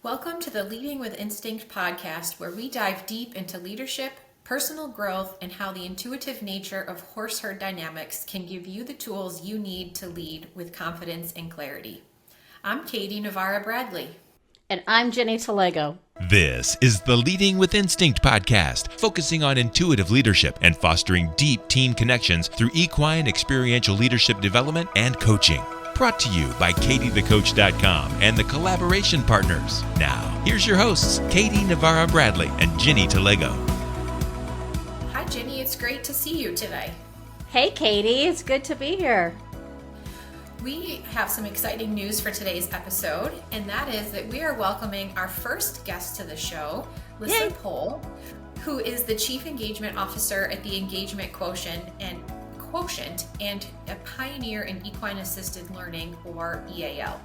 Welcome to the Leading with Instinct podcast, where we dive deep into leadership, personal growth, and how the intuitive nature of horse herd dynamics can give you the tools you need to lead with confidence and clarity. I'm Katie Navarra-Bradley. And I'm Ginny Telego. This is the Leading with Instinct podcast, focusing on intuitive leadership and fostering deep team connections through equine experiential leadership development and coaching. Brought to you by KatieTheCoach.com and the collaboration partners. Now, here's your hosts, Katie Navarra-Bradley and Ginny Telego. Hi, Ginny. It's great to see you today. Hey, Katie. It's good to be here. We have some exciting news for today's episode, and that is that we are welcoming our first guest to the show, Lissa Pohl, who is the Chief Engagement Officer at the Engagement Quotient and a pioneer in Equine Assisted Learning, or EAL.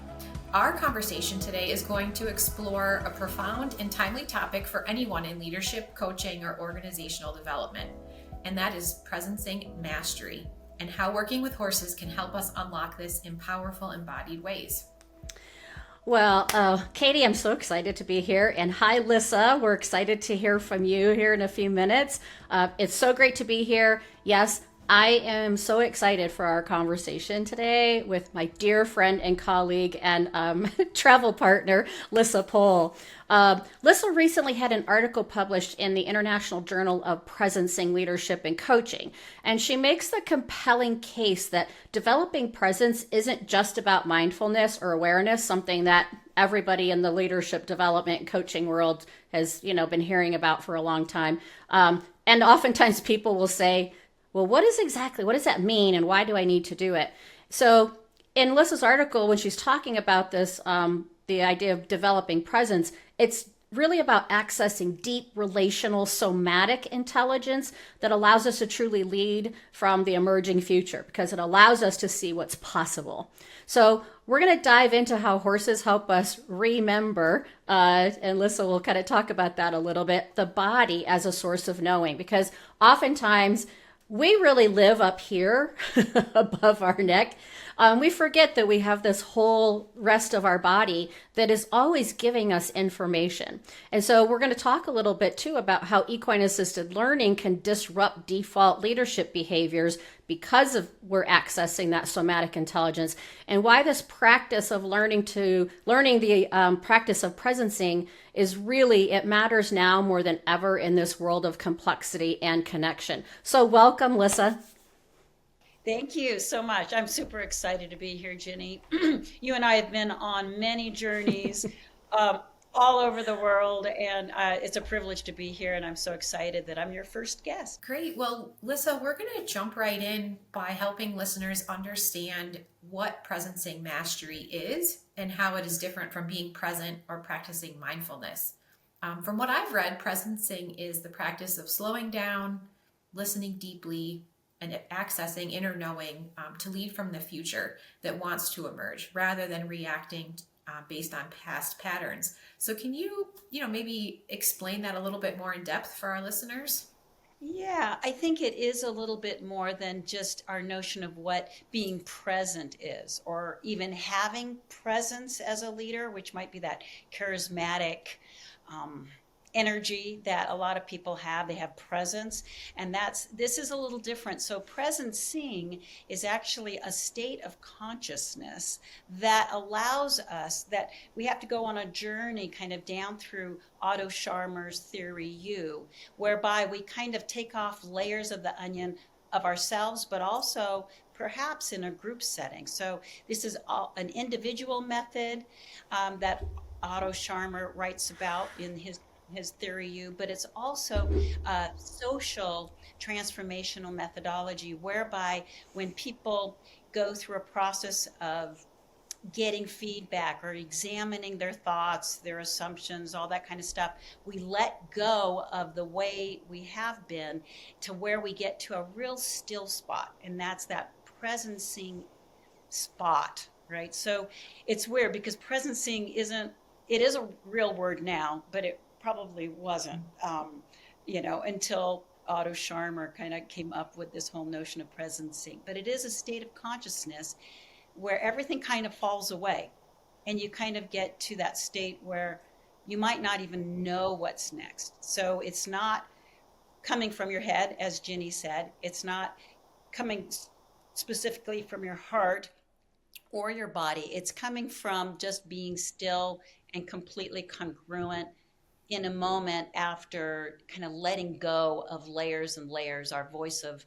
Our conversation today is going to explore a profound and timely topic for anyone in leadership, coaching, or organizational development, and that is presencing mastery and how working with horses can help us unlock this in powerful, embodied ways. Well, Katie, I'm so excited to be here. And hi, Lissa. We're excited to hear from you here in a few minutes. It's so great to be here. Yes, I am so excited for our conversation today with my dear friend and colleague and travel partner, Lissa Pohl. Lissa recently had an article published in the International Journal of Presencing Leadership and Coaching, and she makes the compelling case that developing presence isn't just about mindfulness or awareness, something that everybody in the leadership development coaching world has, been hearing about for a long time. And oftentimes people will say, well, what does that mean, and why do I need to do it? So in Lissa's article, when she's talking about this, the idea of developing presence, it's really about accessing deep relational somatic intelligence that allows us to truly lead from the emerging future, because it allows us to see what's possible. So we're going to dive into how horses help us remember, and Lissa will kind of talk about that a little bit, the body as a source of knowing, because oftentimes we really live up here above our neck. We forget that we have this whole rest of our body that is always giving us information. And so we're going to talk a little bit too about how equine assisted learning can disrupt default leadership behaviors because of we're accessing that somatic intelligence, and why this practice of learning the practice of presencing is really, it matters now more than ever in this world of complexity and connection. So welcome, Lissa. Thank you so much. I'm super excited to be here, Ginny. You and I have been on many journeys all over the world, and it's a privilege to be here, and I'm so excited that I'm your first guest. Great. Well, Lissa, we're going to jump right in by helping listeners understand what presencing mastery is and how it is different from being present or practicing mindfulness. From what I've read, presencing is the practice of slowing down, listening deeply, and accessing inner knowing to lead from the future that wants to emerge rather than reacting based on past patterns. So can you, maybe explain that a little bit more in depth for our listeners? Yeah, I think it is a little bit more than just our notion of what being present is, or even having presence as a leader, which might be that charismatic energy that a lot of people have. They have presence, and this is a little different. So presencing is actually a state of consciousness that allows us, that we have to go on a journey kind of down through Otto Scharmer's theory U, whereby we kind of take off layers of the onion of ourselves, but also perhaps in a group setting. So this is an individual method that Otto Scharmer writes about in his theory U, but it's also a social transformational methodology whereby when people go through a process of getting feedback or examining their thoughts, their assumptions, all that kind of stuff, we let go of the way we have been to where we get to a real still spot, and that's that presencing spot, right? So it's weird because presencing it is a real word now, but it probably wasn't, until Otto Scharmer kind of came up with this whole notion of presencing. But it is a state of consciousness where everything kind of falls away, and you kind of get to that state where you might not even know what's next. So it's not coming from your head, as Ginny said. It's not coming specifically from your heart or your body. It's coming from just being still and completely congruent in a moment, after kind of letting go of layers and layers, our voice of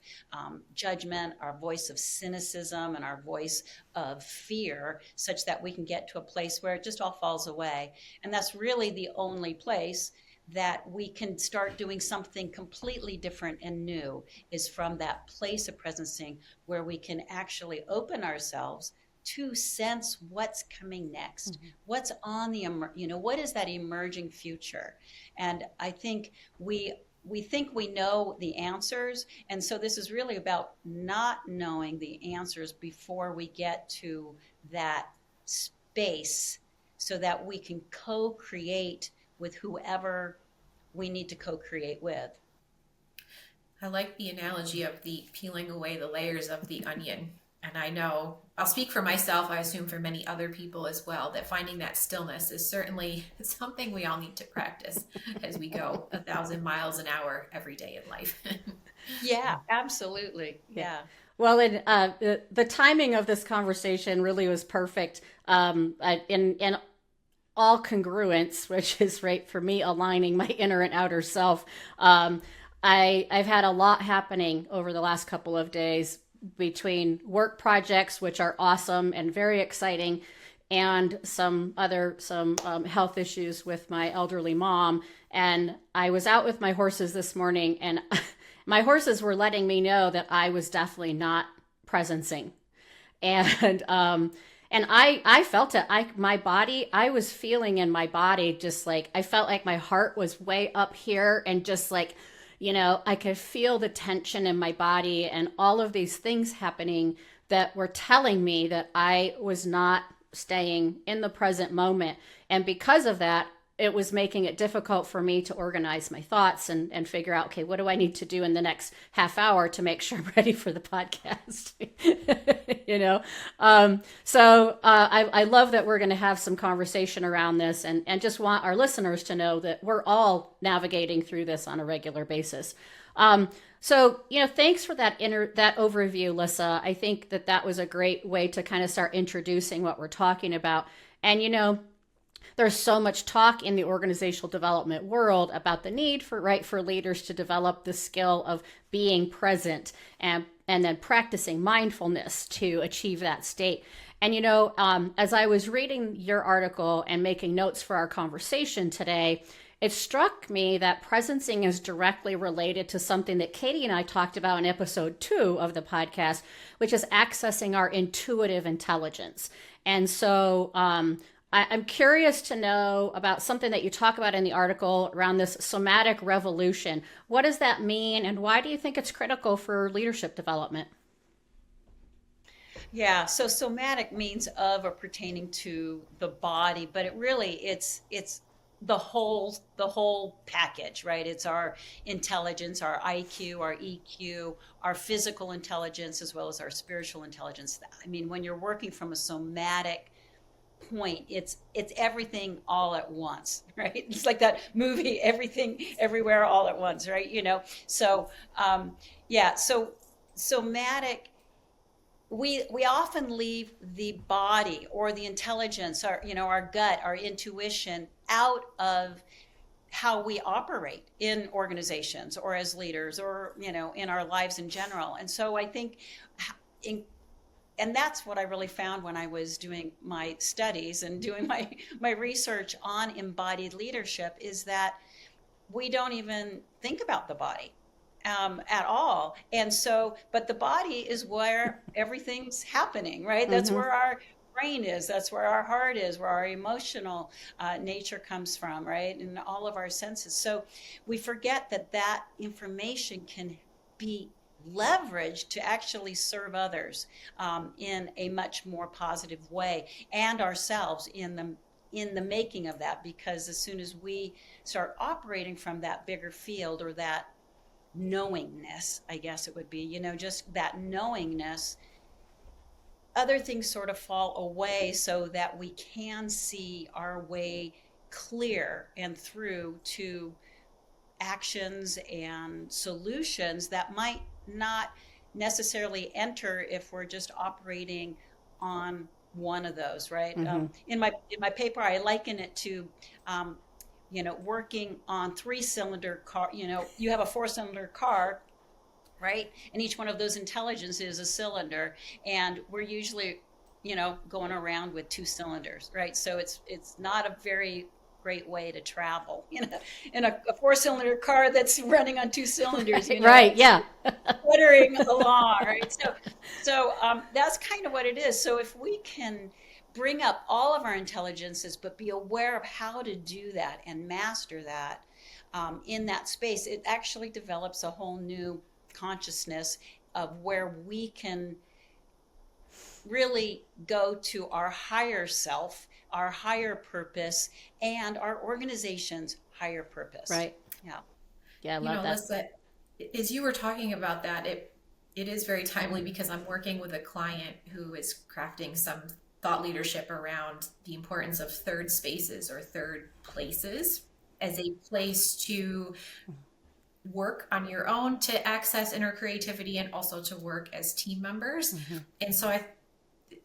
judgment, our voice of cynicism, and our voice of fear, such that we can get to a place where it just all falls away. And that's really the only place that we can start doing something completely different and new, is from that place of presencing, where we can actually open ourselves to sense what's coming next, what's on the, what is that emerging future. And I think we think we know the answers. And so this is really about not knowing the answers before we get to that space, so that we can co-create with whoever we need to co-create with. I like the analogy of the peeling away the layers of the onion. And I know, I'll speak for myself, I assume for many other people as well, that finding that stillness is certainly something we all need to practice as we go 1,000 miles an hour every day in life. Yeah, absolutely. Yeah. Well, and the timing of this conversation really was perfect. In all congruence, which is right for me, aligning my inner and outer self. I've had a lot happening over the last couple of days, between work projects, which are awesome and very exciting, and some health issues with my elderly mom. And I was out with my horses this morning, and my horses were letting me know that I was definitely not presencing. And I felt it. I was feeling in my body, just like, I felt like my heart was way up here, and just like, I could feel the tension in my body and all of these things happening that were telling me that I was not staying in the present moment. And because of that, it was making it difficult for me to organize my thoughts and figure out, okay, what do I need to do in the next half hour to make sure I'm ready for the podcast? So I love that we're going to have some conversation around this, and just want our listeners to know that we're all navigating through this on a regular basis. So, thanks for that overview, Lissa. I think that was a great way to kind of start introducing what we're talking about. And, there's so much talk in the organizational development world about the need for leaders to develop the skill of being present and then practicing mindfulness to achieve that state. And, as I was reading your article and making notes for our conversation today, it struck me that presencing is directly related to something that Katie and I talked about in episode 2 of the podcast, which is accessing our intuitive intelligence. And so, I'm curious to know about something that you talk about in the article around this somatic revolution. What does that mean, and why do you think it's critical for leadership development? Yeah, so somatic means of or pertaining to the body, but it's the whole package, right? It's our intelligence, our IQ, our EQ, our physical intelligence, as well as our spiritual intelligence. I mean, when you're working from a somatic point, it's everything all at once, right? It's like that movie, Everything Everywhere All at Once, right? So so somatic, we often leave the body or the intelligence, our gut, our intuition out of how we operate in organizations or as leaders, or in our lives in general. And so I think and that's what I really found when I was doing my studies and doing my research on embodied leadership, is that we don't even think about the body at all. And so, but the body is where everything's happening, right? That's where our brain is. That's where our heart is, where our emotional nature comes from, right? And all of our senses. So we forget that information can be leveraged to actually serve others in a much more positive way, and ourselves in the making of that. Because as soon as we start operating from that bigger field, or that knowingness, I guess it would be, just that knowingness, other things sort of fall away, so that we can see our way clear and through to actions and solutions that might not necessarily enter if we're just operating on one of those, right? In my paper, I liken it to working on 3-cylinder car. You have a 4-cylinder car, right? And each one of those intelligence is a cylinder, and we're usually going around with 2 cylinders, right? So it's not a very great way to travel in a 4-cylinder car that's running on 2 cylinders, right? Yeah. fluttering along, right? So that's kind of what it is. So if we can bring up all of our intelligences, but be aware of how to do that and master that in that space, it actually develops a whole new consciousness of where we can really go to our higher self, our higher purpose, and our organization's higher purpose. Right. Yeah, I love that. Lissa, as you were talking about that, it is very timely because I'm working with a client who is crafting some thought leadership around the importance of third spaces or third places as a place to work on your own, to access inner creativity, and also to work as team members. And so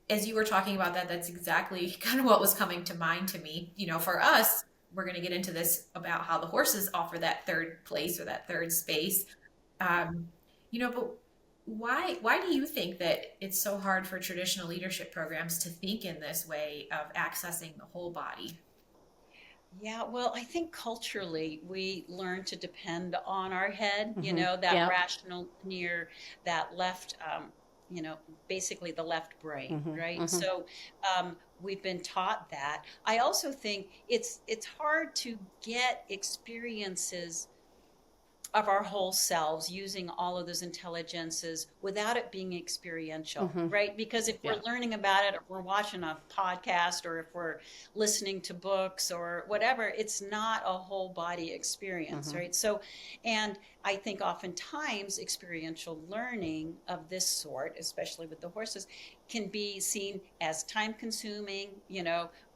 as you were talking about that, that's exactly kind of what was coming to mind to me. For us, we're going to get into this about how the horses offer that third place or that third space. But why do you think that it's so hard for traditional leadership programs to think in this way of accessing the whole body? Yeah, well, I think culturally we learn to depend on our head, that rational near that left, basically the left brain, right? So we've been taught that. I also think it's hard to get experiences of our whole selves using all of those intelligences without it being experiential, right? Because if we're learning about it, or we're watching a podcast, or if we're listening to books or whatever, it's not a whole body experience, right? So, and I think oftentimes experiential learning of this sort, especially with the horses, can be seen as time consuming,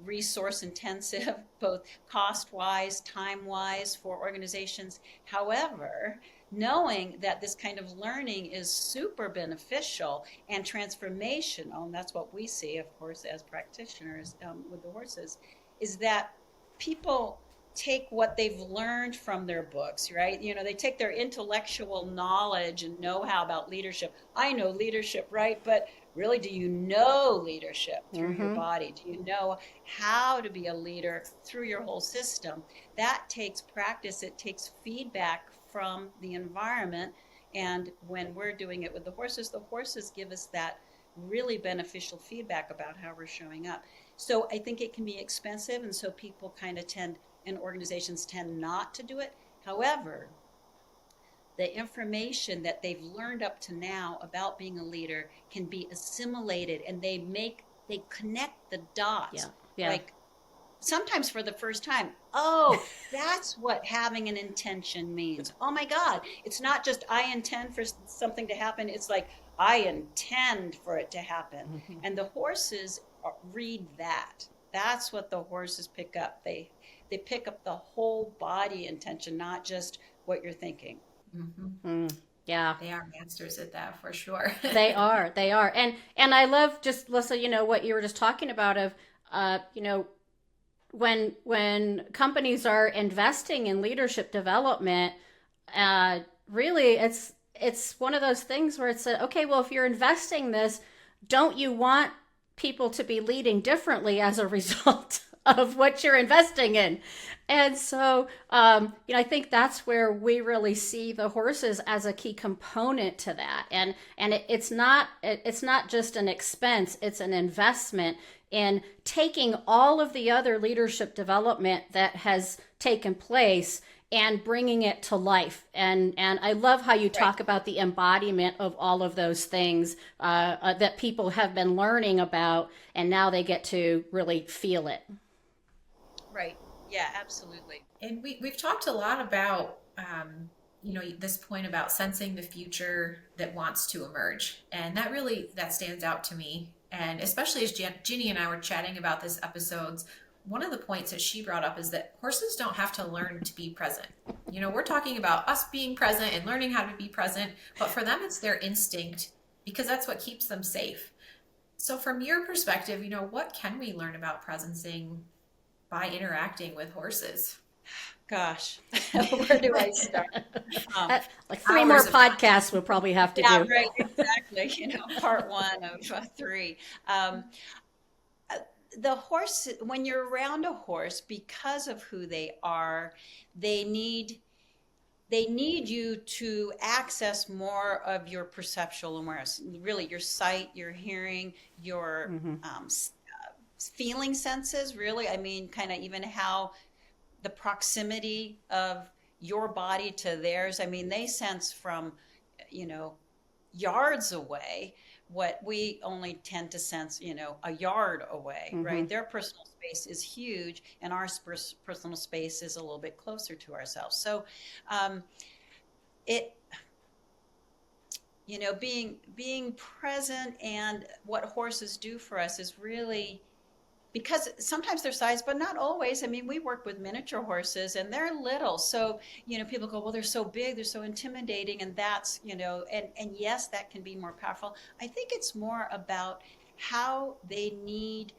resource intensive, both cost wise, time wise for organizations. However, knowing that this kind of learning is super beneficial and transformational, and that's what we see, of course, as practitioners with the horses, is that people take what they've learned from their books, right? They take their intellectual knowledge and know-how about leadership. I know leadership, right? But really, do you know leadership through your body? Do you know how to be a leader through your whole system? That takes practice. It takes feedback from the environment. And when we're doing it with the horses give us that really beneficial feedback about how we're showing up. So I think it can be expensive, and so people kind of and organizations tend not to do it. However, the information that they've learned up to now about being a leader can be assimilated, and they connect the dots. Like sometimes for the first time, oh, that's what having an intention means. Oh my God, it's not just I intend for something to happen. It's like I intend for it to happen. And the horses read that. That's what the horses pick up. They pick up the whole body intention, not just what you're thinking. Yeah, they are masters at that for sure. They are. And I love just, Lissa, what you were just talking about of, when companies are investing in leadership development, really it's one of those things where it's okay, well, if you're investing this, don't you want people to be leading differently as a result of what you're investing in? And so, I think that's where we really see the horses as a key component to that. And it's not just an expense, it's an investment in taking all of the other leadership development that has taken place and bringing it to life. And I love how you talk about the embodiment of all of those things that people have been learning about, and now they get to really feel it. Right. Yeah, absolutely. And we've talked a lot about, this point about sensing the future that wants to emerge. And that stands out to me. And especially as Ginny and I were chatting about this episodes, one of the points that she brought up is that horses don't have to learn to be present. You know, we're talking about us being present and learning how to be present, but for them, it's their instinct because that's what keeps them safe. So from your perspective, you know, what can we learn about presencing by interacting with horses? Gosh, where do I start? Like 3 more podcasts we'll probably have to do. Right, exactly. You know, part 1 of 3. The horse, when you're around a horse, because of who they are, they need you to access more of your perceptual awareness, really your sight, your hearing, your feeling senses, really. I mean, kind of even how the proximity of your body to theirs. I mean, they sense from, you know, yards away what we only tend to sense, you know, a yard away, right? Their personal space is huge, and our personal space is a little bit closer to ourselves. So you know, being present, and what horses do for us is really, because sometimes they're sized, but not always. I mean, we work with miniature horses and they're little. So, you know, people go, well, they're so big, they're so intimidating. And that's, you know, and yes, that can be more powerful. I think it's more about how they need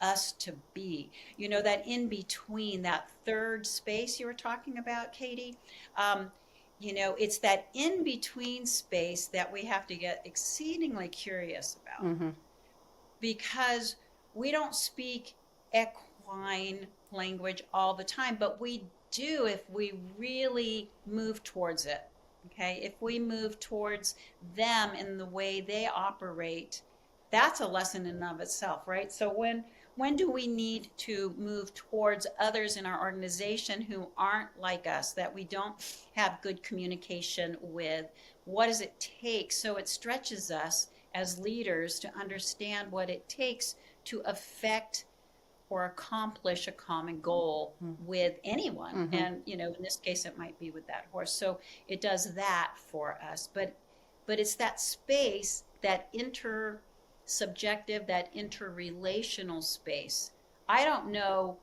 us to be, you know, that in between, that third space you were talking about, Katie. You know, it's that in between space that we have to get exceedingly curious about, because we don't speak equine language all the time, but we do if we really move towards it. Okay, if we move towards them in the way they operate, that's a lesson in and of itself, right? So when do we need to move towards others in our organization who aren't like us, that we don't have good communication with? What does it take? So it stretches us as leaders to understand what it takes to affect or accomplish a common goal with anyone. And, you know, in this case, it might be with that horse. So it does that for us. But it's that space, that intersubjective, that interrelational space. I don't know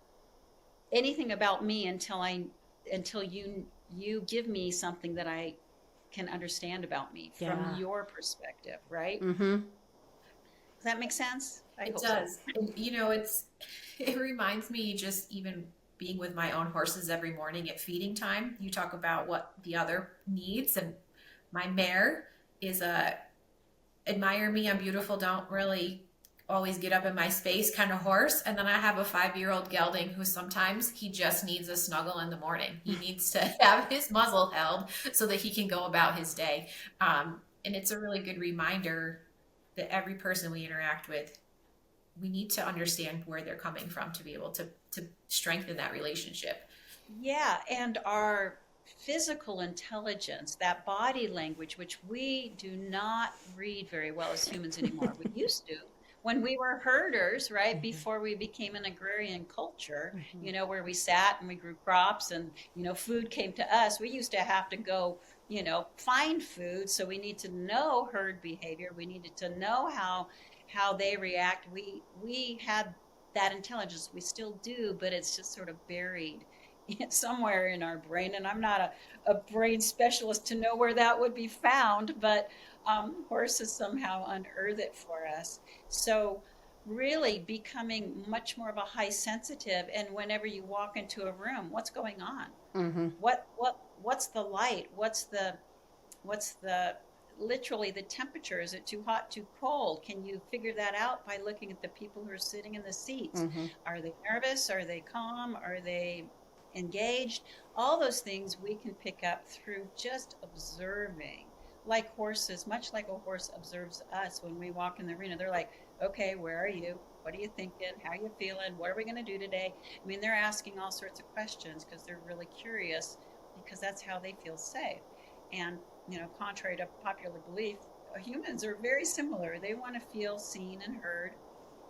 anything about me until you give me something that I can understand about me from your perspective, right? Does that make sense? It does. So. And, you know, it reminds me, just even being with my own horses every morning at feeding time. You talk about what the other needs, and my mare is admire me, I'm beautiful, don't really always get up in my space kind of horse. And then I have a 5-year-old gelding who sometimes he just needs a snuggle in the morning. He needs to have his muzzle held so that he can go about his day. And it's a really good reminder that every person we interact with, we need to understand where they're coming from to be able to strengthen that relationship. Yeah, and our physical intelligence, that body language, which we do not read very well as humans anymore. We used to, when we were herders, right, before we became an agrarian culture, you know, where we sat and we grew crops and, you know, food came to us. We used to have to go, you know, find food. So we need to know herd behavior. We needed to know how they react. We had that intelligence. We still do, but it's just sort of buried somewhere in our brain. And I'm not a brain specialist to know where that would be found, but horses somehow unearth it for us. So really becoming much more of a high sensitive. And whenever you walk into a room, what's going on? What's the light? What's the literally the temperature? Is it too hot, too cold? Can you figure that out by looking at the people who are sitting in the seats? Are they nervous? Are they calm? Are they engaged? All those things we can pick up through just observing, like horses, much like a horse observes us when we walk in the arena. They're like, okay, where are you? What are you thinking? How are you feeling? What are we going to do today? I mean, they're asking all sorts of questions because they're really curious, because that's how they feel safe. And, you know, contrary to popular belief, humans are very similar. They want to feel seen and heard,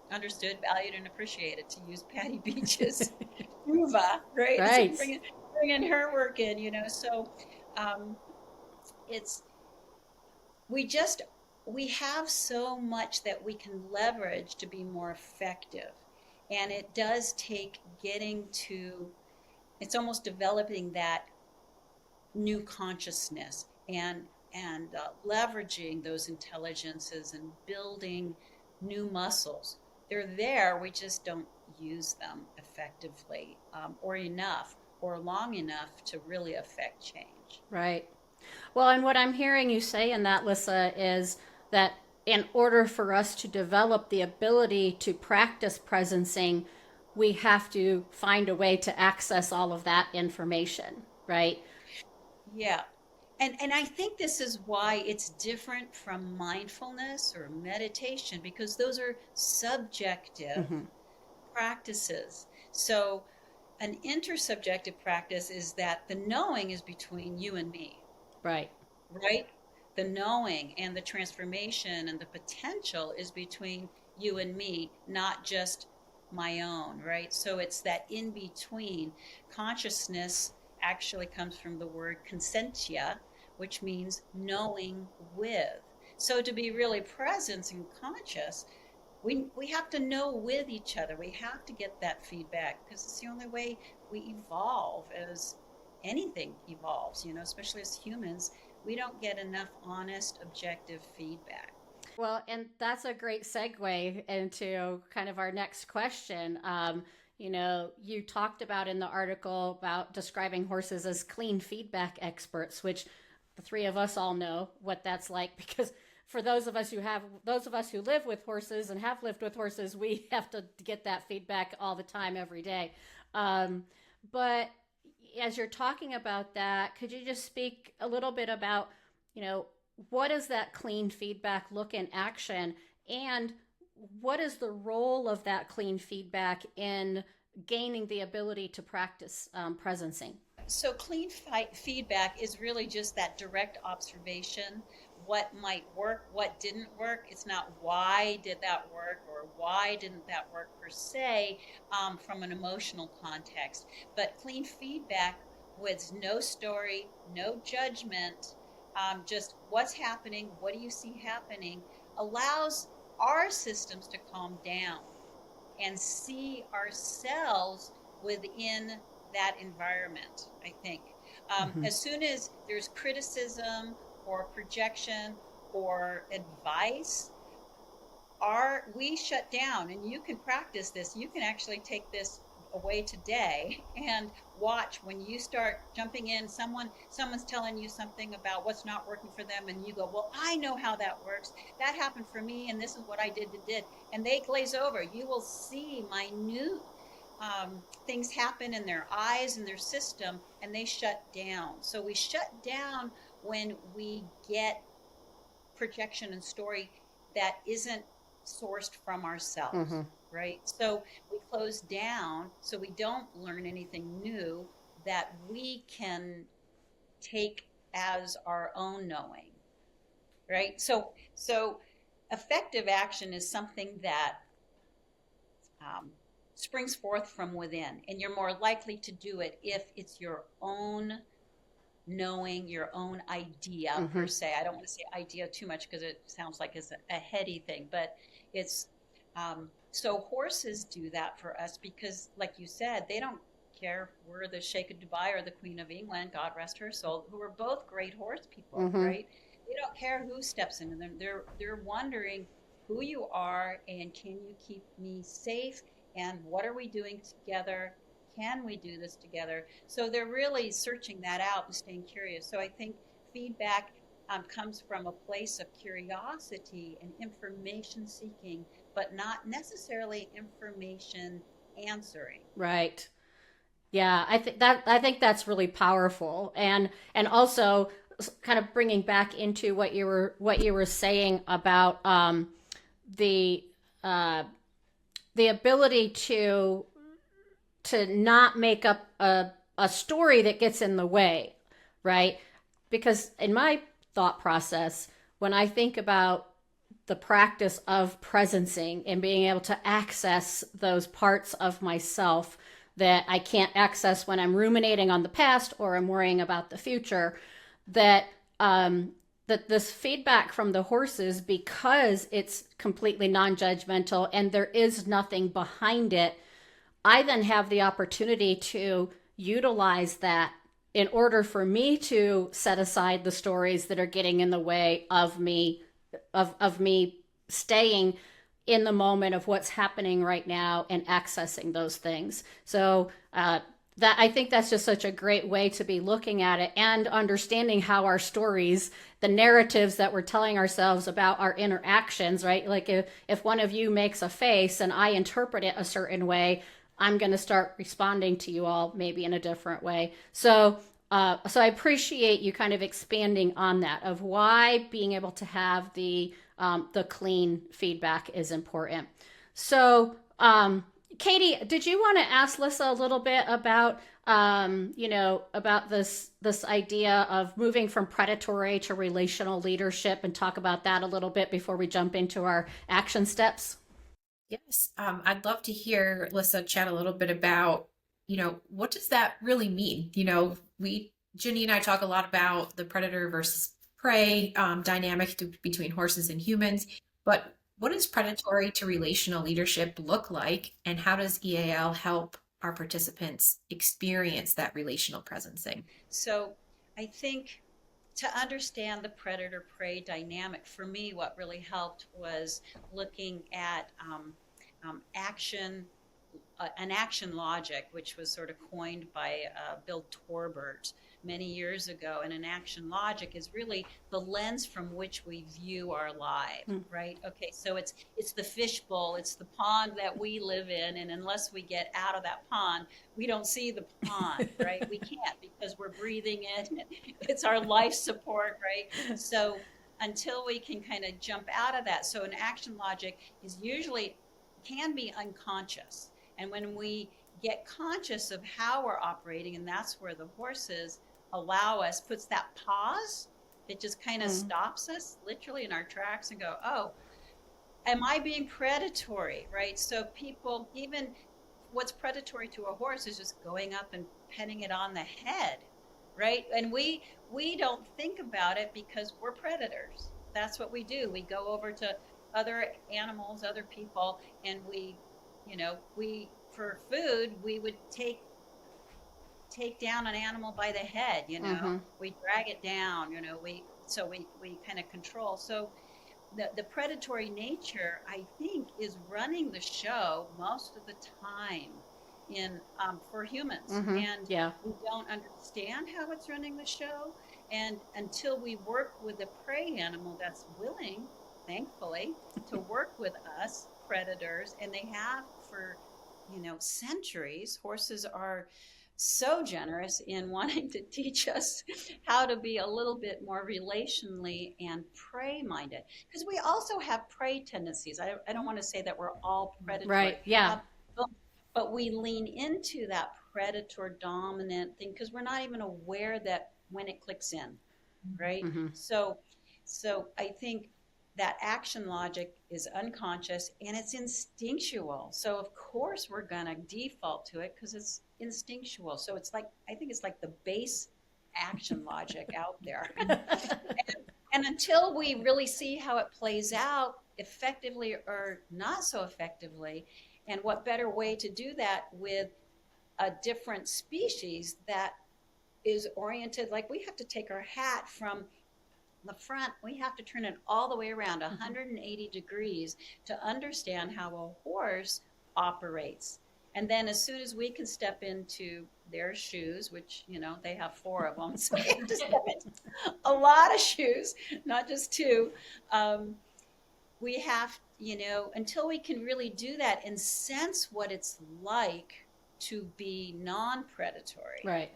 understood, valued, and appreciated, to use Patty Beach's Ruva, right? Right. So bringing her work in, you know. So we have so much that we can leverage to be more effective. And it does take it's almost developing that new consciousness and leveraging those intelligences and building new muscles. They're there, we just don't use them effectively or enough or long enough to really affect change. Right. Well, and what I'm hearing you say in that, Lissa, is that in order for us to develop the ability to practice presencing, we have to find a way to access all of that information, right? Yeah. And I think this is why it's different from mindfulness or meditation, because those are subjective practices. So an intersubjective practice is that the knowing is between you and me. Right. Right? The knowing and the transformation and the potential is between you and me, not just my own, right? So it's that in between. Consciousness actually comes from the word consentia, which means knowing with. So to be really present and conscious, we have to know with each other. We have to get that feedback, because it's the only way we evolve as anything evolves, especially as humans. We don't get enough honest, objective feedback. Well, and that's a great segue into kind of our next question. You talked about in the article about describing horses as clean feedback experts, which the three of us all know what that's like, because for those of us who live with horses and have lived with horses, we have to get that feedback all the time, every day. But as you're talking about that, could you just speak a little bit about, what does that clean feedback look in action, and what is the role of that clean feedback in gaining the ability to practice presencing? So clean feedback is really just that direct observation. What might work, what didn't work. It's not why did that work or why didn't that work per se from an emotional context. But clean feedback with no story, no judgment, just what's happening, what do you see happening, allows our systems to calm down and see ourselves within that environment, I think. As soon as there's criticism or projection or advice, we shut down. And you can practice this. You can actually take this away today and watch when you start jumping in. Someone's telling you something about what's not working for them, and you go, well, I know how that works. That happened for me, and this is what I did. And they glaze over. You will see minute things happen in their eyes and their system, and they shut down. So we shut down when we get projection and story that isn't sourced from ourselves, right? So we close down so we don't learn anything new that we can take as our own knowing, right? So effective action is something that springs forth from within, and you're more likely to do it if it's your own knowing, your own idea per se. I don't want to say idea too much because it sounds like it's a heady thing, but it's so horses do that for us because, like you said, they don't care if we're the Sheikh of Dubai or the Queen of England, God rest her soul, who are both great horse people, right? They don't care who steps into them. They're wondering who you are and can you keep me safe, and what are we doing together? Can we do this together? So they're really searching that out and staying curious. So I think feedback comes from a place of curiosity and information seeking, but not necessarily information answering. Right. Yeah, I think that's really powerful, and also kind of bringing back into what you were saying about the ability to not make up a story that gets in the way, right? Because in my thought process, when I think about the practice of presencing and being able to access those parts of myself that I can't access when I'm ruminating on the past or I'm worrying about the future, that this feedback from the horses, because it's completely non-judgmental and there is nothing behind it, I then have the opportunity to utilize that in order for me to set aside the stories that are getting in the way of me, of me staying in the moment of what's happening right now and accessing those things. So that, I think that's just such a great way to be looking at it, and understanding how our stories, the narratives that we're telling ourselves about our interactions, right? Like if one of you makes a face and I interpret it a certain way, I'm going to start responding to you all maybe in a different way. So I appreciate you kind of expanding on that, of why being able to have the clean feedback is important. So, Katie, did you want to ask Lissa a little bit about, about this idea of moving from predatory to relational leadership, and talk about that a little bit before we jump into our action steps? Yes, I'd love to hear Lissa chat a little bit about, what does that really mean? Ginny and I talk a lot about the predator versus prey dynamic between horses and humans, but what does predatory to relational leadership look like, and how does EAL help our participants experience that relational presencing? So I think to understand the predator-prey dynamic, for me, what really helped was looking at an action logic, which was sort of coined by Bill Torbert many years ago. And an action logic is really the lens from which we view our life, right? Okay, so it's the fishbowl, it's the pond that we live in, and unless we get out of that pond, we don't see the pond, right? We can't, because we're breathing it. It's our life support, right? So until we can kind of jump out of that. So an action logic is usually can be unconscious. And when we get conscious of how we're operating, and that's where the horses puts that pause, it just kind of stops us literally in our tracks and go, oh, am I being predatory, right? So people, even what's predatory to a horse is just going up and petting it on the head, right? And we don't think about it because we're predators. That's what we do. We go over to other animals, other people, and we for food, we would take down an animal by the head, we drag it down, we kind of control. So the predatory nature, I think, is running the show most of the time for humans. And we don't understand how it's running the show. And until we work with a prey animal that's willing, thankfully, to work with us predators, and they have for centuries. Horses are so generous in wanting to teach us how to be a little bit more relationally and prey minded, because we also have prey tendencies. I don't want to say that we're all predatory, right? Yeah. But we lean into that predator dominant thing because we're not even aware that when it clicks in, right? So I think that action logic is unconscious and it's instinctual. So of course we're going to default to it because it's instinctual. So I think it's like the base action logic out there. And until we really see how it plays out effectively or not so effectively, and what better way to do that with a different species that is oriented, like we have to take our hat from the front, we have to turn it all the way around 180 degrees to understand how a horse operates. And then as soon as we can step into their shoes, which, they have 4 of them, so we have to step into a lot of shoes, not just 2. We have, until we can really do that and sense what it's like to be non-predatory. Right.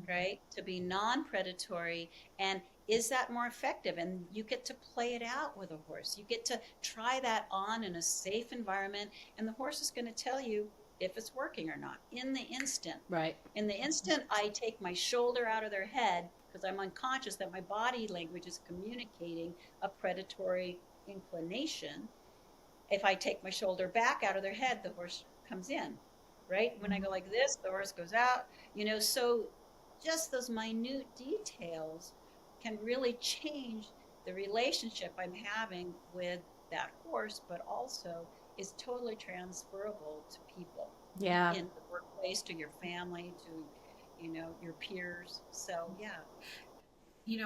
Right? To be non-predatory, and is that more effective? And you get to play it out with a horse. You get to try that on in a safe environment, and the horse is going to tell you if it's working or not in the instant. Right. In the instant I take my shoulder out of their head, because I'm unconscious that my body language is communicating a predatory inclination. If I take my shoulder back out of their head, the horse comes in, right? When I go like this, the horse goes out, so just those minute details can really change the relationship I'm having with that horse, but also is totally transferable to people. Yeah. In the workplace, to your family, to, your peers. So, yeah.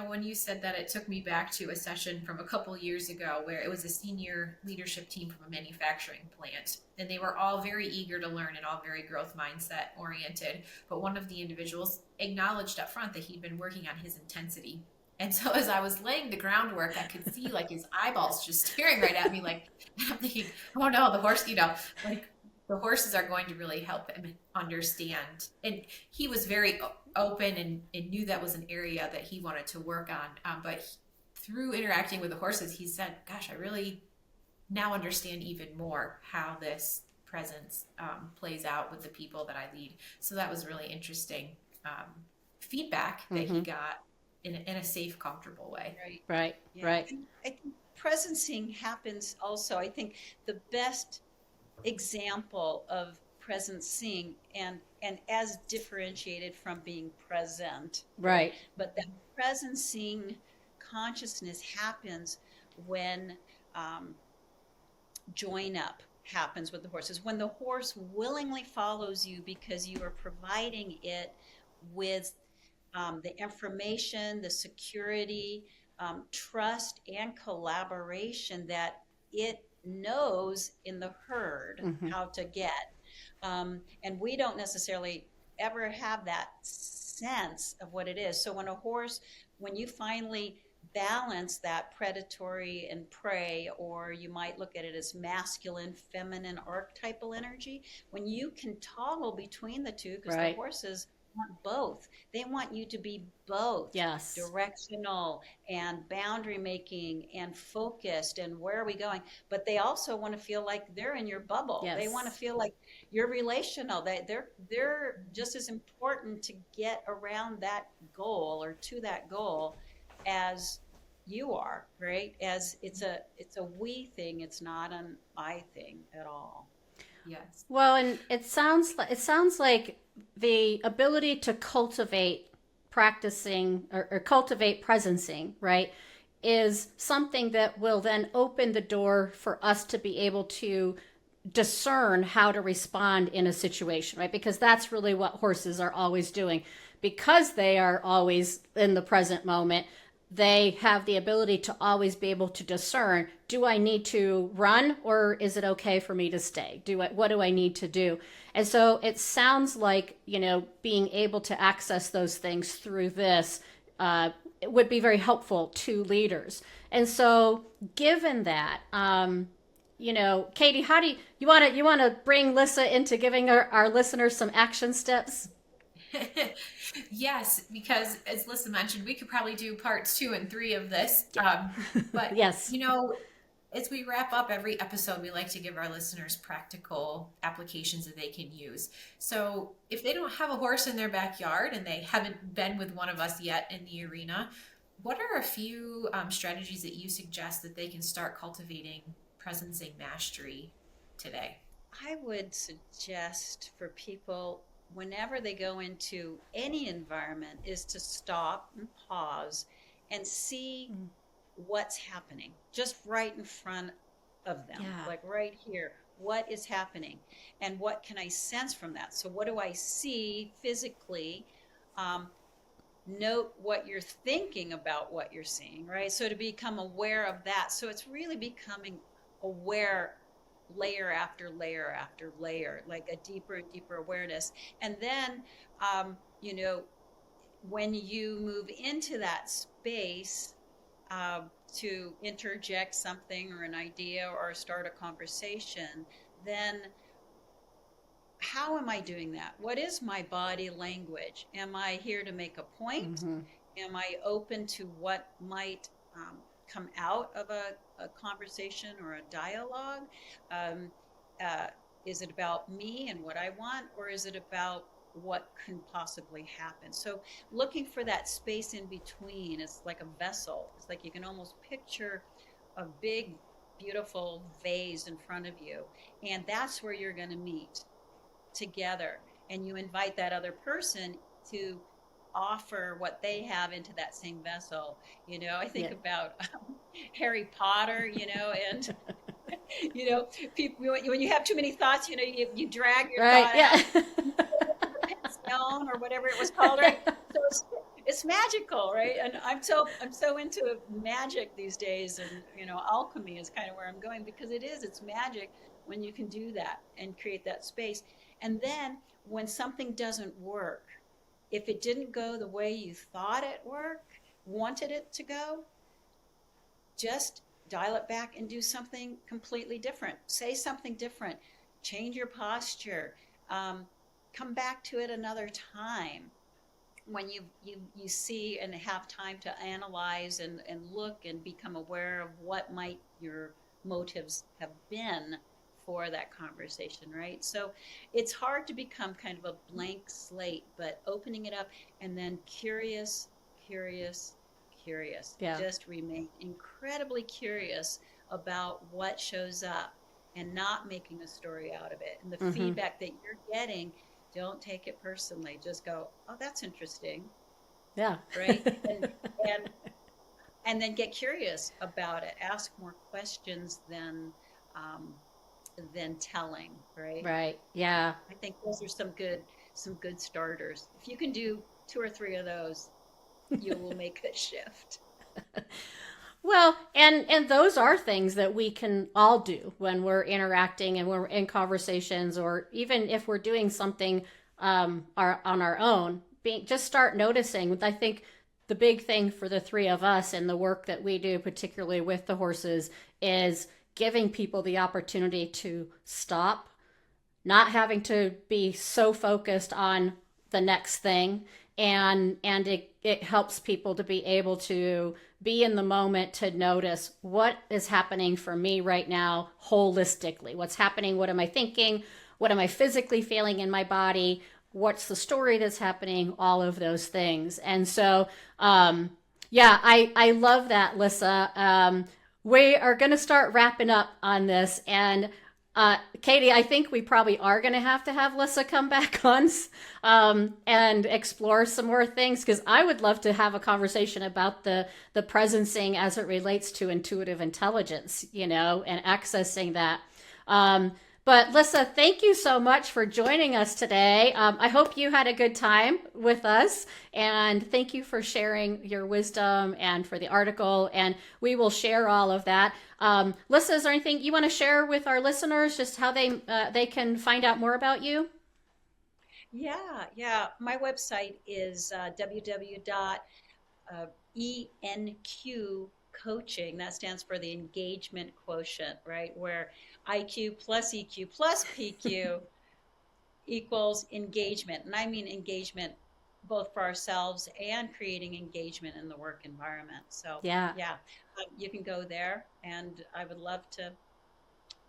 When you said that, it took me back to a session from a couple years ago where it was a senior leadership team from a manufacturing plant, and they were all very eager to learn and all very growth mindset oriented. But one of the individuals acknowledged up front that he'd been working on his intensity. And so as I was laying the groundwork, I could see like his eyeballs just staring right at me, like, I'm thinking, oh no, the horse, like the horses are going to really help him understand. And he was very open and knew that was an area that he wanted to work on. But through interacting with the horses, he said, gosh, I really now understand even more how this presence plays out with the people that I lead. So that was really interesting feedback that he got in a safe, comfortable way. Right. I think presencing happens also. I think the best example of presencing and as differentiated from being present, right? But that presencing consciousness happens when join up happens with the horses, when the horse willingly follows you because you are providing it with the information, the security, trust, and collaboration that it knows in the herd how to get. And we don't necessarily ever have that sense of what it is. So when you finally balance that predatory and prey, or you might look at it as masculine, feminine, archetypal energy, when you can toggle between the two, because the horses want both. They want you to be both. Yes. Directional and boundary making and focused and where are we going? But they also want to feel like they're in your bubble. Yes. They want to feel like you're relational. They're just as important to get around that goal or to that goal as you are, right? As it's a we thing. It's not an I thing at all. Yes. Well, and it sounds like the ability to cultivate practicing or cultivate presencing, right, is something that will then open the door for us to be able to discern how to respond in a situation, right? Because that's really what horses are always doing. Because they are always in the present moment, they have the ability to always be able to discern, do I need to run or is it okay for me to stay? What do I need to do? And so it sounds like, being able to access those things through this it would be very helpful to leaders. And so given that, Katie, how do you want to bring Lissa into giving our listeners some action steps? Yes, because as Lissa mentioned, we could probably do parts 2 and 3 of this. But yes, as we wrap up every episode, we like to give our listeners practical applications that they can use. So if they don't have a horse in their backyard and they haven't been with one of us yet in the arena, what are a few strategies that you suggest that they can start cultivating presencing mastery today? I would suggest for people, whenever they go into any environment, is to stop and pause and see what's happening just right in front of them, like right here. What is happening and what can I sense from that? So what do I see physically? Note what you're thinking about what you're seeing, right? So to become aware of that. So it's really becoming aware, layer after layer after layer, like a deeper and deeper awareness. And then, when you move into that space to interject something or an idea or start a conversation, then how am I doing that? What is my body language? Am I here to make a point? Am I open to what might come out of a conversation or a dialogue? Is it about me and what I want, or is it about what can possibly happen? So looking for that space in between is like a vessel. It's like you can almost picture a big, beautiful vase in front of you, and that's where you're going to meet together. And you invite that other person to offer what they have into that same vessel. I think about Harry Potter, and people, when you have too many thoughts, you drag your thought out, or whatever it was called, right? So it's magical, right? And I'm so into magic these days, and alchemy is kind of where I'm going, because it's magic when you can do that and create that space. And then when something doesn't work, if it didn't go the way you thought it wanted it to go, just dial it back and do something completely different. Say something different. Change your posture. Come back to it another time when you see and have time to analyze and look and become aware of what might your motives have been for that conversation, right? So it's hard to become kind of a blank slate, but opening it up and then curious. Yeah. Just remain incredibly curious about what shows up and not making a story out of it. And the feedback that you're getting, don't take it personally. Just go, oh, that's interesting. Yeah. Right? and then get curious about it. Ask more questions than telling, right? Right. Yeah. I think those are some good starters. If you can do 2 or 3 of those, you will make a shift. Well, and those are things that we can all do when we're interacting and we're in conversations, or even if we're doing something on our own. Just start noticing. I think the big thing for the 3 of us and the work that we do, particularly with the horses, is giving people the opportunity to stop, not having to be so focused on the next thing. And it helps people to be able to be in the moment, to notice what is happening for me right now holistically. What's happening? What am I thinking? What am I physically feeling in my body? What's the story that's happening? All of those things. And so, I love that, Lissa. We are going to start wrapping up on this. And Katie, I think we probably are going to have Lissa come back on and explore some more things, because I would love to have a conversation about the presencing as it relates to intuitive intelligence, and accessing that. But Lissa, thank you so much for joining us today. I hope you had a good time with us, and thank you for sharing your wisdom and for the article, and we will share all of that. Lissa, is there anything you want to share with our listeners, just how they can find out more about you? Yeah. My website is www.ENQ Coaching. That stands for the Engagement Quotient, right? Where IQ plus EQ plus PQ equals engagement. And I mean engagement both for ourselves and creating engagement in the work environment. So you can go there, and I would love to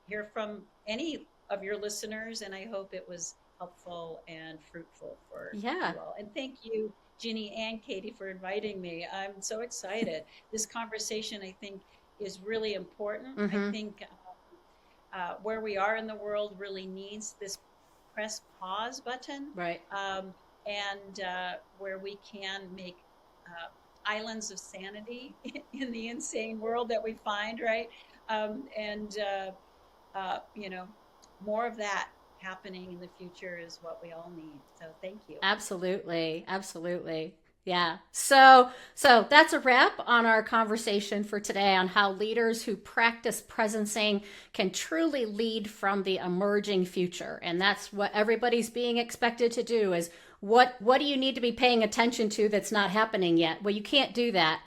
hear from any of your listeners, and I hope it was helpful and fruitful for you all. And thank you, Ginny and Katie, for inviting me. I'm so excited. This conversation, I think, is really important. I think where we are in the world really needs this press pause button, right? And where we can make islands of sanity in the insane world that we find, right? More of that happening in the future is what we all need. So thank you. Absolutely. Yeah. So that's a wrap on our conversation for today on how leaders who practice presencing can truly lead from the emerging future. And that's what everybody's being expected to do, is what do you need to be paying attention to that's not happening yet? Well, you can't do that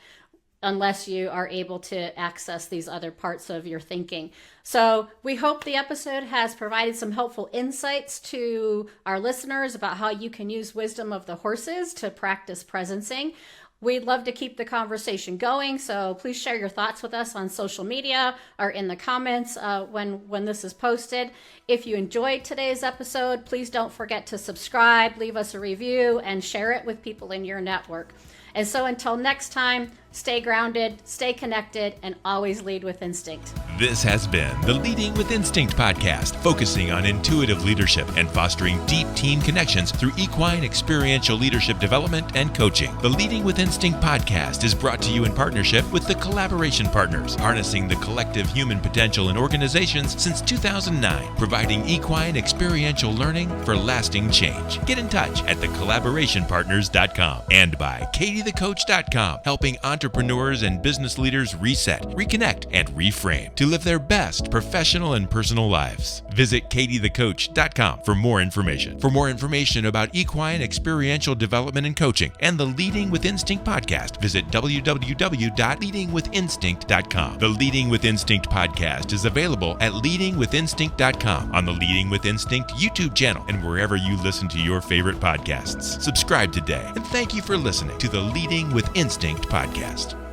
unless you are able to access these other parts of your thinking. So we hope the episode has provided some helpful insights to our listeners about how you can use wisdom of the horses to practice presencing. We'd love to keep the conversation going, so please share your thoughts with us on social media or in the comments when this is posted. If you enjoyed today's episode, please don't forget to subscribe, leave us a review, and share it with people in your network. And so until next time, stay grounded, stay connected, and always lead with instinct. This has been the Leading with Instinct podcast, focusing on intuitive leadership and fostering deep team connections through equine experiential leadership development and coaching. The Leading with Instinct podcast is brought to you in partnership with the Collaboration Partners, harnessing the collective human potential in organizations since 2009, providing equine experiential learning for lasting change. Get in touch at thecollaborationpartners.com and by katiethecoach.com, helping entrepreneurs and business leaders reset, reconnect, and reframe to live their best professional and personal lives. Visit katiethecoach.com for more information. For more information about equine experiential development and coaching and the Leading with Instinct podcast, visit www.leadingwithinstinct.com. The Leading with Instinct podcast is available at leadingwithinstinct.com, on the Leading with Instinct YouTube channel, and wherever you listen to your favorite podcasts. Subscribe today, and thank you for listening to the Leading with Instinct podcast.